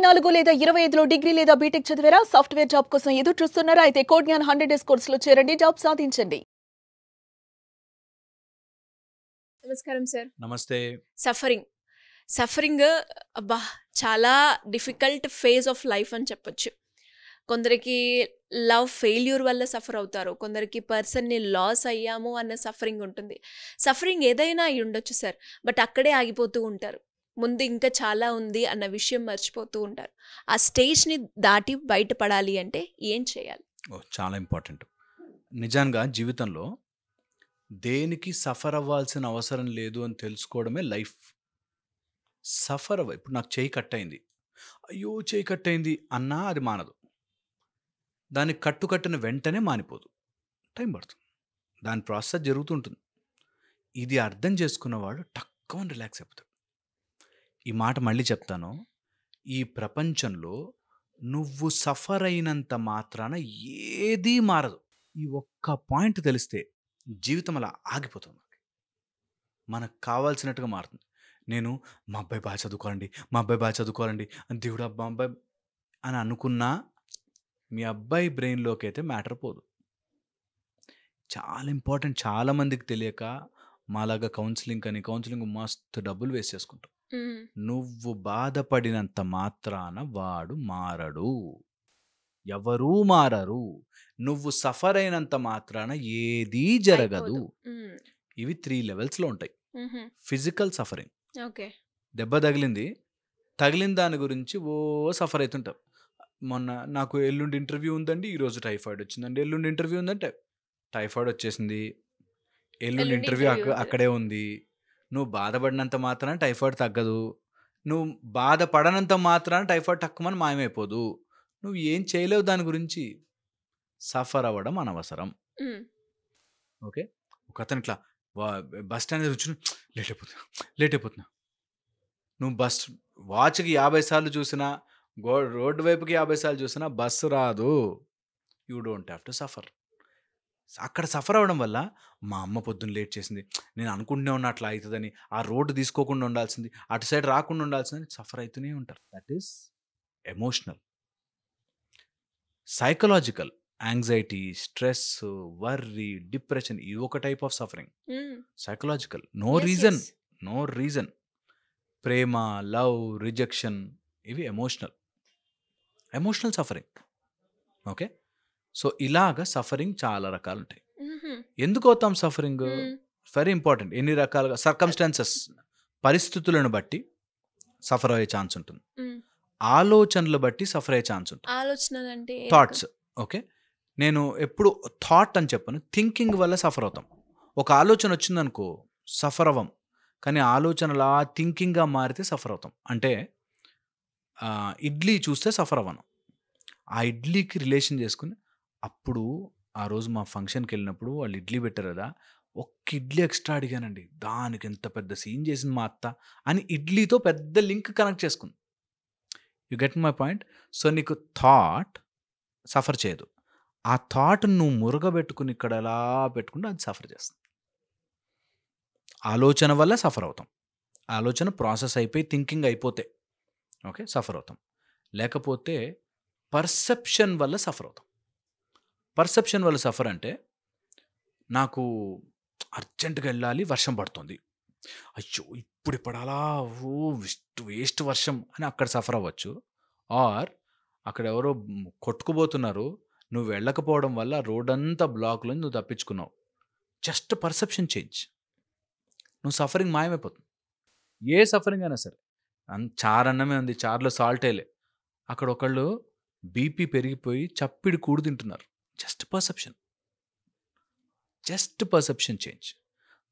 24 లేదా 25లో డిగ్రీ లేదా బీటెక్ చదివారా? సాఫ్ట్‌వేర్ జాబ్ కోసం ఎదురు చూస్తున్నారా? అయితే కోడ్ జ్ఞాన్ 100 డేస్ కోర్సులో చేరండి. జాబ్ సాధించండి. నమస్కారం సార్. నమస్తే. సఫరింగ్. సఫరింగ్ అబ్బా! చాలా డిఫికల్ట్ ఫేజ్ ఆఫ్ లైఫ్ అని చెప్పొచ్చు. కొందరికి లవ్ ఫెయిల్యూర్ వల్ల సఫర్ అవుతారు. కొందరికి పర్సన్‌ని లాస్ అయ్యాము అన్న సఫరింగ్ ఉంటుంది. సఫరింగ్ ఏదైనా అయి ఉండొచ్చు సార్. బట్ అక్కడే ఆగిపోతూ ఉంటారు. ముందు ఇంకా చాలా ఉంది అన్న విషయం మర్చిపోతూ ఉంటారు. ఆ స్టేజ్‌ని దాటి బయటపడాలి అంటే ఏం చేయాలి? చాలా ఇంపార్టెంట్. నిజంగా జీవితంలో దేనికి సఫర్ అవ్వాల్సిన అవసరం లేదు అని తెలుసుకోవడమే లైఫ్. ఇప్పుడు నాకు చెయ్యి కట్ అయింది. అయ్యో! చెయ్యి కట్ అయింది అన్నా అది మానదు. దానికి కట్టిన వెంటనే మానిపోదు. టైం పడుతుంది. దాని ప్రాసెస్ జరుగుతుంటుంది. ఇది అర్థం చేసుకున్నవాడు టక్కుమని రిలాక్స్ అయిపోతాడు. ఈ మాట మళ్ళీ చెప్తాను. ఈ ప్రపంచంలో నువ్వు సఫర్ అయినంత మాత్రాన ఏదీ మారదు. ఈ ఒక్క పాయింట్ తెలిస్తే జీవితం అలా ఆగిపోతుంది. మనకు కావాల్సినట్టుగా మారుతుంది. నేను మా అబ్బాయి బాగా చదువుకోవాలండి అని దేవుడా మా అబ్బాయి అని అనుకున్నా మీ అబ్బాయి బ్రెయిన్లోకి అయితే మ్యాటర్ పోదు. చాలా ఇంపార్టెంట్. చాలామందికి తెలియక మాలాగా కౌన్సిలింగ్ మస్తు డబ్బులు వేస్ట్ చేసుకుంటాం. నువ్వు బాధపడినంత మాత్రాన వాడు మారడు. ఎవరూ మారరు. నువ్వు సఫర్ అయినంత మాత్రాన ఏదీ జరగదు. ఇవి 3 లెవెల్స్లో ఉంటాయి. Physical suffering. ఓకే. దెబ్బ తగిలిన దాని గురించి సఫర్ అవుతుంటాం. మొన్న నాకు ఎల్లుండి ఇంటర్వ్యూ ఉందండి, ఈరోజు టైఫాయిడ్ వచ్చిందండి. ఎల్లుండి ఇంటర్వ్యూ ఉందంటే టైఫాయిడ్ వచ్చేసింది. ఎల్లుండి ఇంటర్వ్యూ అక్కడే ఉంది. నువ్వు బాధపడినంత మాత్రాన టైఫాయిడ్ తగ్గదు. నువ్వు బాధపడనంత మాత్రాన టైఫాయిడ్ తక్కువని మాయమైపోదు. నువ్వు ఏం చేయలేవు దాని గురించి. సఫర్ అవ్వడం అనవసరం. ఓకే. ఒక అతను ఇట్లా బస్ స్టాండ్ కూర్చుని లేట్ అయిపోతున్నా. నువ్వు వాచ్కి 50 సార్లు చూసినా, రోడ్డు వైపుకి 50 సార్లు చూసినా బస్సు రాదు. You don't have to suffer. అక్కడ సఫర్ అవ్వడం వల్ల మా అమ్మ పొద్దున్న లేట్ చేసింది, నేను అనుకుంటూనే ఉన్నా అట్లా అవుతుందని, ఆ రోడ్డు తీసుకోకుండా ఉండాల్సింది, అటు సైడ్ రాకుండా ఉండాల్సిందని సఫర్ అవుతూనే ఉంటారు. That is emotional. Psychological anxiety, stress, worry, depression ఇది ఒక type of suffering. Psychological no reason. ప్రేమ, లవ్, రిజెక్షన్ ఇవి ఎమోషనల్ సఫరింగ్. ఓకే. సో ఇలాగ సఫరింగ్ చాలా రకాలు ఉంటాయి. ఎందుకు అవుతాం సఫరింగ్? Very important. ఎన్ని రకాలుగా సర్కమ్స్టాన్సెస్, పరిస్థితులను బట్టి సఫర్ అయ్యే ఛాన్స్ ఉంటుంది. ఆలోచనలు బట్టి సఫర్ అయ్యే ఛాన్స్ ఉంటుంది. ఆలోచనలు అంటే థాట్స్. ఓకే. నేను ఎప్పుడు థాట్ అని చెప్పను, థింకింగ్ వల్ల సఫర్ అవుతాం. ఒక ఆలోచన వచ్చిందనుకో సఫర్ అవ్వం, కానీ ఆలోచనలా థింకింగ్గా మారితే సఫర్ అవుతాం. అంటే ఇడ్లీ చూస్తే సఫర్ అవ్వను, ఆ ఇడ్లీకి రిలేషన్ చేసుకుని అప్పుడు ఆ రోజు మా ఫంక్షన్కి వెళ్ళినప్పుడు వాళ్ళు ఇడ్లీ పెట్టారు కదా, ఒక్క ఇడ్లీ ఎక్స్ట్రా అడిగానండి, దానికి ఎంత పెద్ద సీన్ చేసింది మా అత్త అని ఇడ్లీతో పెద్ద లింక్ కనెక్ట్ చేసుకుంది. You get my point? So నీకు థాట్ సఫర్ చేయదు. ఆ థాట్ నువ్వు మురగబెట్టుకుని ఇక్కడ ఎలా పెట్టుకుంటే అది సఫర్ చేస్తుంది. ఆలోచన వల్ల సఫర్ అవుతాం. ఆలోచన ప్రాసెస్ అయిపోయి థింకింగ్ అయిపోతే ఓకే సఫర్ అవుతాం. లేకపోతే పర్సెప్షన్ వల్ల సఫర్ అవుతాం. పర్సెప్షన్ వల్ల సఫర్ అంటే, నాకు అర్జెంటుగా వెళ్ళాలి, వర్షం పడుతుంది, అయ్యో ఇప్పుడు పడాలా, వేస్ట్ వర్షం అని అక్కడ సఫర్ అవ్వచ్చు. ఆర్ అక్కడ ఎవరో కొట్టుకుపోతున్నారు, నువ్వు వెళ్ళకపోవడం వల్ల రోడ్ అంతా బ్లాక్లో నువ్వు తప్పించుకున్నావు. జస్ట్ పర్సెప్షన్ చేంజ్, నువ్వు సఫరింగ్ మాయమైపోతుంది. ఏ సఫరింగ్ అయినా సరే. చారు అన్నమే ఉంది, చారులో సాల్ట్ వేయలే, అక్కడ ఒకళ్ళు బీపీ పెరిగిపోయి చప్పిడి కూడు తింటున్నారు. Just perception change.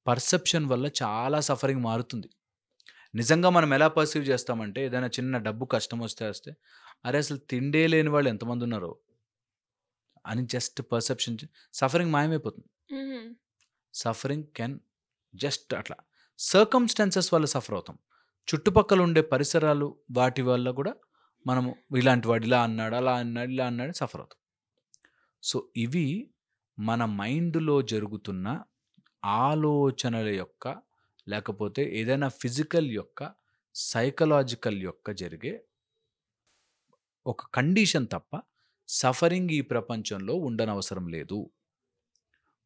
పర్సెప్షన్ వల్ల చాలా సఫరింగ్ మారుతుంది. నిజంగా మనం ఎలా పర్సీవ్ చేస్తామంటే, ఏదైనా చిన్న డబ్బు కష్టం వస్తే అరే అసలు తిండే లేని వాళ్ళు ఎంతమంది ఉన్నారో అని జస్ట్ పర్సెప్షన్ సఫరింగ్ మాయమైపోతుంది. సఫరింగ్ కెన్ జస్ట్ అట్లా సర్కమ్స్టాన్సెస్ వల్ల సఫర్ అవుతాం. చుట్టుపక్కల ఉండే పరిసరాలు వాటి వల్ల కూడా మనము ఇలాంటి వాడు ఇలా అన్నాడు, అలా అన్నాడు, ఇలా అన్నాడు సఫర్ అవుతాం. సో ఇవి మన మైండ్లో జరుగుతున్న ఆలోచనల యొక్క, లేకపోతే ఏదైనా ఫిజికల్ యొక్క, సైకలాజికల్ యొక్క జరిగే ఒక కండిషన్ తప్ప సఫరింగ్ ఈ ప్రపంచంలో ఉండనవసరం లేదు.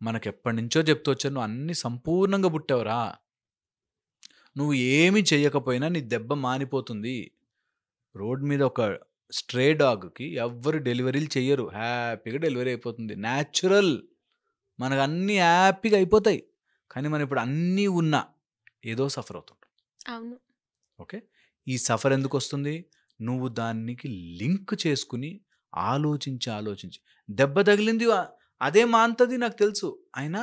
మనకెప్పటి నుంచో చెప్తూ వచ్చారు, నువ్వు అన్ని సంపూర్ణంగా పుట్టావురా, నువ్వు ఏమి చేయకపోయినా నీ దెబ్బ మానిపోతుంది. రోడ్ మీద ఒక స్ట్రే డాగ్కి ఎవ్వరు డెలివరీలు చెయ్యరు, హ్యాపీగా డెలివరీ అయిపోతుంది. న్యాచురల్, మనకు అన్నీ హ్యాపీగా అయిపోతాయి. కానీ మనం ఇప్పుడు అన్నీ ఉన్నా ఏదో సఫర్ అవుతుంటాం. అవును. ఓకే, ఈ సఫర్ ఎందుకు వస్తుంది? నువ్వు దానికి లింక్ చేసుకుని ఆలోచించి దెబ్బ తగిలింది అదే మాంతది నాకు తెలుసు, అయినా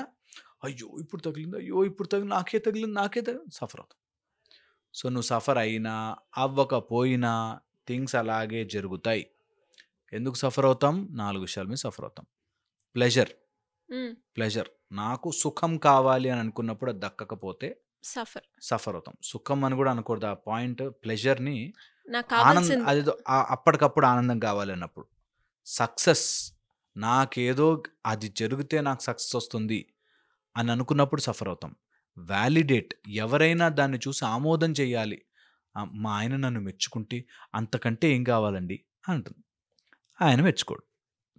అయ్యో ఇప్పుడు తగిలింది, అయ్యో ఇప్పుడు తగిలింది, నాకే తగిలింది సఫర్ అవుతాం. సో నువ్వు సఫర్ అయినా అవ్వకపోయినా థింగ్స్ అలాగే జరుగుతాయి. ఎందుకు సఫర్ అవుతాం? 4 విషయాల మీద సఫర్ అవుతాం. ప్లెజర్, నాకు సుఖం కావాలి అని అనుకున్నప్పుడు అది దక్కకపోతే సఫర్ అవుతాం. సుఖం అని కూడా అనకూడదు, ఆ పాయింట్. ప్లెజర్ని ఆనందం, అదేదో అప్పటికప్పుడు ఆనందం కావాలి అన్నప్పుడు. సక్సెస్, నాకేదో అది జరిగితే నాకు సక్సెస్ వస్తుంది అని అనుకున్నప్పుడు సఫర్ అవుతాం. వ్యాలిడేట్, ఎవరైనా దాన్ని చూసి ఆమోదం చేయాలి, మా ఆయన నన్ను మెచ్చుకుంటే అంతకంటే ఏం కావాలండి అంటుంది. ఆయన మెచ్చుకోడు,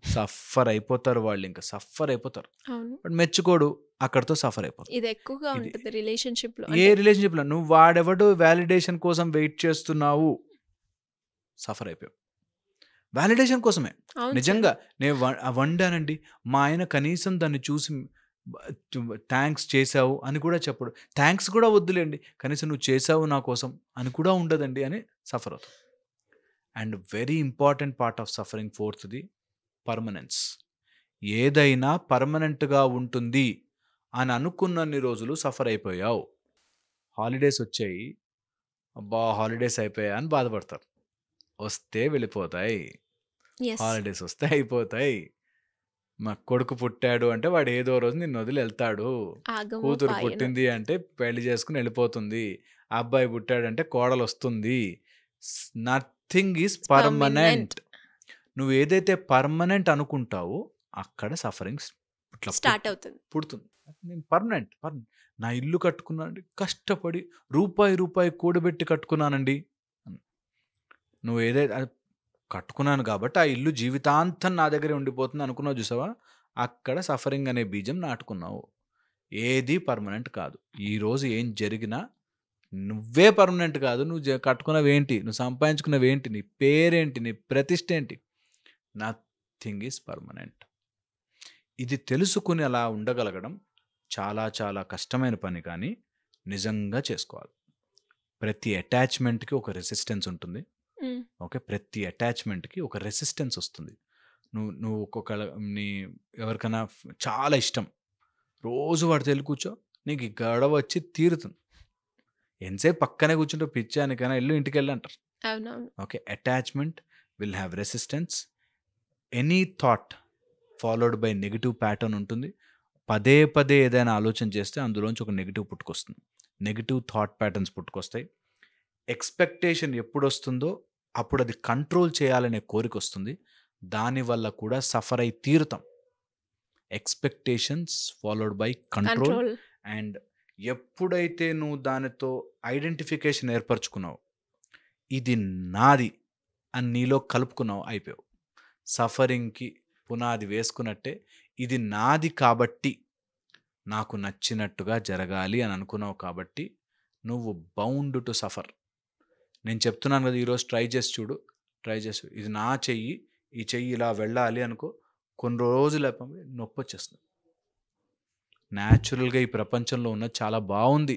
సఫర్ అయిపోతారు వాళ్ళు, ఇంకా సఫర్ అయిపోతారు. బట్ మెచ్చుకోడు, అక్కడితో సఫర్ అయిపోతారు. ఇది ఎక్కువగా ఉంటుంది రిలేషన్షిప్లో. ఏ రిలేషన్షిప్లో నువ్వు వాడెవడో వ్యాలిడేషన్ కోసం వెయిట్ చేస్తున్నావు, సఫర్ అయిపోయావు. వ్యాలిడేషన్ కోసమే. నిజంగా నేను వండానండి, మా ఆయన కనీసం దాన్ని చూసి థ్యాంక్స్ చేసావు అని కూడా చెప్పడు. థ్యాంక్స్ కూడా వద్దులేండి, కనీసం నువ్వు చేసావు నా కోసం అని కూడా ఉండదండి అని సఫర్ అవుతాం. And very important part of suffering, ఫోర్త్ది పర్మనెన్స్. ఏదైనా పర్మనెంట్గా ఉంటుంది అని అనుకున్నన్ని రోజులు సఫర్ అయిపోయావు. హాలిడేస్ వచ్చాయి, అబ్బా హాలిడేస్ అయిపోయా అని బాధపడతారు. వస్తే వెళ్ళిపోతాయి, హాలిడేస్ వస్తే అయిపోతాయి. మా కొడుకు పుట్టాడు అంటే వాడు ఏదో రోజు నిన్ను వదిలి వెళ్తాడు, కూతురు పుట్టింది అంటే పెళ్లి చేసుకుని వెళ్ళిపోతుంది, అబ్బాయి పుట్టాడంటే కోడలు వస్తుంది. Nothing is permanent. నువ్వు ఏదైతే పర్మనెంట్ అనుకుంటావో అక్కడ సఫరింగ్ స్టార్ట్ అవుతుంది, పుడుతుంది. నేను పర్మనెంట్, నా ఇల్లు కట్టుకున్నానండి, కష్టపడి రూపాయి కూడబెట్టి కట్టుకున్నానండి. నువ్వు ఏదైతే కట్టుకున్నాను కాబట్టి ఆ ఇల్లు జీవితాంతం నా దగ్గరే ఉండిపోతుంది అనుకున్నావు చూసావా, అక్కడ సఫరింగ్ అనే బీజం నాటుకున్నావు. ఏది పర్మనెంట్ కాదు. ఈరోజు ఏం జరిగినా నువ్వే పర్మనెంట్ కాదు. నువ్వు కట్టుకున్నవేంటి, నువ్వు సంపాదించుకున్నవేంటి, నీ పేరేంటి, నీ ప్రతిష్ట ఏంటి, నథింగ్ ఈజ్ పర్మనెంట్. ఇది తెలుసుకుని అలా ఉండగలగడం చాలా చాలా కష్టమైన పని, కానీ నిజంగా చేసుకోవాలి. ప్రతి అటాచ్మెంట్కి ఒక రెసిస్టెన్స్ ఉంటుంది. ఓకే, ప్రతి అటాచ్మెంట్కి ఒక రెసిస్టెన్స్ వస్తుంది. నువ్వు నీ ఎవరికైనా చాలా ఇష్టం, రోజు వాడితో వెళ్ళి కూర్చో, నీకు గొడవ వచ్చి తీరుతుంది. ఎంతసేపు పక్కనే కూర్చుంటే పిచ్చానికైనా ఇల్లు ఇంటికి వెళ్ళి అంటారు. Okay, attachment will have resistance. Any thought followed by negative pattern ఉంటుంది. పదే ఏదైనా ఆలోచన చేస్తే అందులోంచి ఒక నెగిటివ్ పుట్టుకొస్తుంది, నెగిటివ్ థాట్ ప్యాటర్న్స్ పుట్టుకొస్తాయి. ఎక్స్పెక్టేషన్ ఎప్పుడు వస్తుందో అప్పుడు అది కంట్రోల్ చేయాలనే కోరిక వస్తుంది, దానివల్ల కూడా సఫర్ అయి తీరుతాం. Expectations followed by control. And ఎప్పుడైతే నువ్వు దానితో ఐడెంటిఫికేషన్ ఏర్పరచుకున్నావు, ఇది నాది అని నీలో కలుపుకున్నావు, అయిపోయావు. సఫరింగ్కి పునాది వేసుకున్నట్టే. ఇది నాది కాబట్టి నాకు నచ్చినట్టుగా జరగాలి అని అనుకున్నావు కాబట్టి నువ్వు బౌండ్ టు సఫర్. నేను చెప్తున్నాను కదా, ఈరోజు ట్రై చేసి చూడు, ఇది నా చెయ్యి, ఈ చెయ్యి ఇలా వెళ్ళాలి అనుకో, కొన్ని రోజులు నొప్పి వచ్చేస్తుంది. న్యాచురల్గా ఈ ప్రపంచంలో ఉన్న చాలా బాగుంది,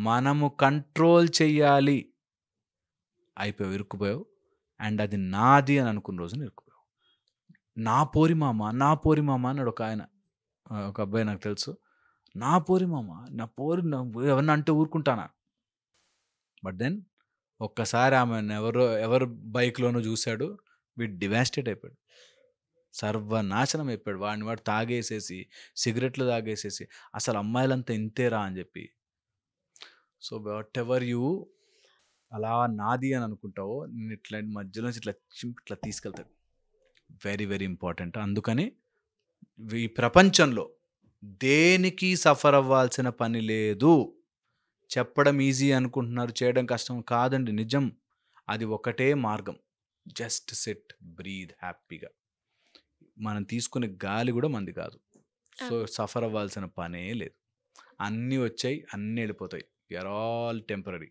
మనము కంట్రోల్ చెయ్యాలి, అయిపోయావు, ఇరుక్కుపోయావు. అండ్ అది నాది అని అనుకున్న రోజున ఇరుక్కుపోయావు. నా పోరి మామ అన్నాడు ఒక ఆయన, ఒక అబ్బాయి నాకు తెలుసు. నా పోరి మామ, నా పోరి, ఎవరిని అంటే ఊరుకుంటానా? బట్ దెన్ ఒక్కసారి ఆమె ఎవరు బైక్లోనూ చూశాడు, వీడు డివాస్టేట్ అయిపోయాడు, సర్వనాశనం అయిపోయాడు. వాడు తాగేసేసి, సిగరెట్లు తాగేసేసి, అసలు అమ్మాయిలంతా ఇంతేరా అని చెప్పి. సో వాట్ ఎవర్ యూ అలా నాది అని అనుకుంటావో, నేను ఇట్లా మధ్యలోంచి ఇట్లా తీసుకెళ్తాడు. Very important. అందుకని ఈ ప్రపంచంలో దేనికి సఫర్ అవ్వాల్సిన పని లేదు. చెప్పడం ఈజీ అనుకుంటున్నారు, చేయడం కష్టం కాదండి, నిజం. అది ఒకటే మార్గం, జస్ట్ సిట్, బ్రీద్ హ్యాపీగా. మనం తీసుకునే గాలి కూడా మంది కాదు. సో సఫర్ అవ్వాల్సిన పనే లేదు. అన్నీ వచ్చాయి, అన్నీ వెళ్ళిపోతాయి. You're all temporary.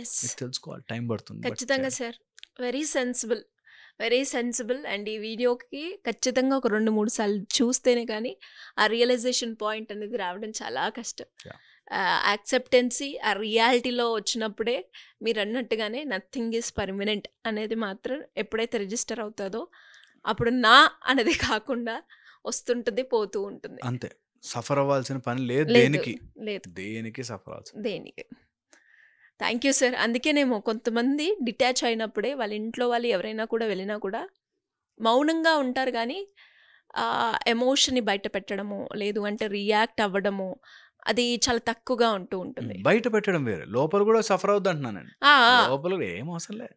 ఎస్, ఇది తెలుసుకోవాలి, టైం పడుతుంది. but ఖచ్చితంగా సార్. Very sensible. అండ్ ఈ వీడియోకి ఖచ్చితంగా ఒక 2-3 సార్లు చూస్తేనే కానీ ఆ రియలైజేషన్ పాయింట్ అనేది రావడం చాలా కష్టం. Yeah. యాక్సెప్టెన్సీ ఆ రియాలిటీలో వచ్చినప్పుడే మీరు అన్నట్టుగానే నథింగ్ ఈజ్ పర్మనెంట్ అనేది మాత్రం ఎప్పుడైతే రిజిస్టర్ అవుతుందో అప్పుడు నా అనేది కాకుండా వస్తుంటుంది, పోతూ ఉంటుంది. అంతే. సఫర్ అవ్వాల్సిన పని లేదు. దేనికి సఫర్ అవ్వాల్సిన. దేనికి. Thank you sir. అందుకేనేమో కొంతమంది డిటాచ్ అయినప్పుడే వాళ్ళ ఇంట్లో వాళ్ళు ఎవరైనా కూడా వెళ్ళినా కూడా మౌనంగా ఉంటారు, కానీ ఎమోషన్ని బయట పెట్టడము లేదు అంటే రియాక్ట్ అవ్వడము అది చాలా తక్కువగా ఉంటుంది. బయట పెట్టడం వేరే, లోపల కూడా సఫర్ అవుద్ది అంటున్నానండి. లోపల ఏం అవసరం లే.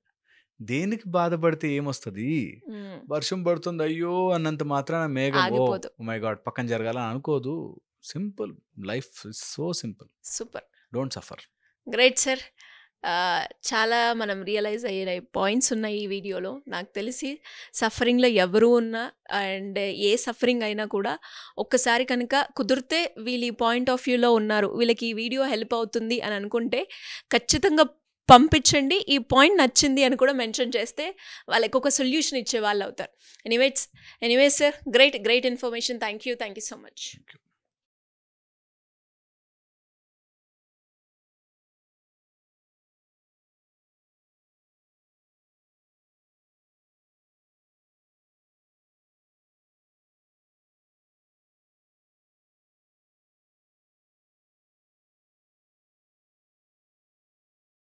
దేనికి బాధపడితే ఏమొస్తుంది? వర్షం పడుతుంది అయ్యో అన్నంత మాత్రాన మేఘం ఆగిపోదు. మై గాడ్ పక్కన జరగాలని అనుకోదు. Simple life, so simple. Super, don't suffer. Great sir. చాలా మనం రియలైజ్ అయ్యే పాయింట్స్ ఉన్నాయి ఈ వీడియోలో. నాకు తెలిసి సఫరింగ్లో ఎవరు ఉన్నా అండ్ ఏ సఫరింగ్ అయినా కూడా ఒక్కసారి కనుక కుదిరితే వీళ్ళు ఈ పాయింట్ ఆఫ్ వ్యూలో ఉన్నారు, వీళ్ళకి ఈ వీడియో హెల్ప్ అవుతుంది అని అనుకుంటే ఖచ్చితంగా పంపించండి. ఈ పాయింట్ నచ్చింది అని కూడా మెన్షన్ చేస్తే వాళ్ళకి ఒక సొల్యూషన్ ఇచ్చే వాళ్ళు అవుతారు. Anyways sir, great information. Thank you so much.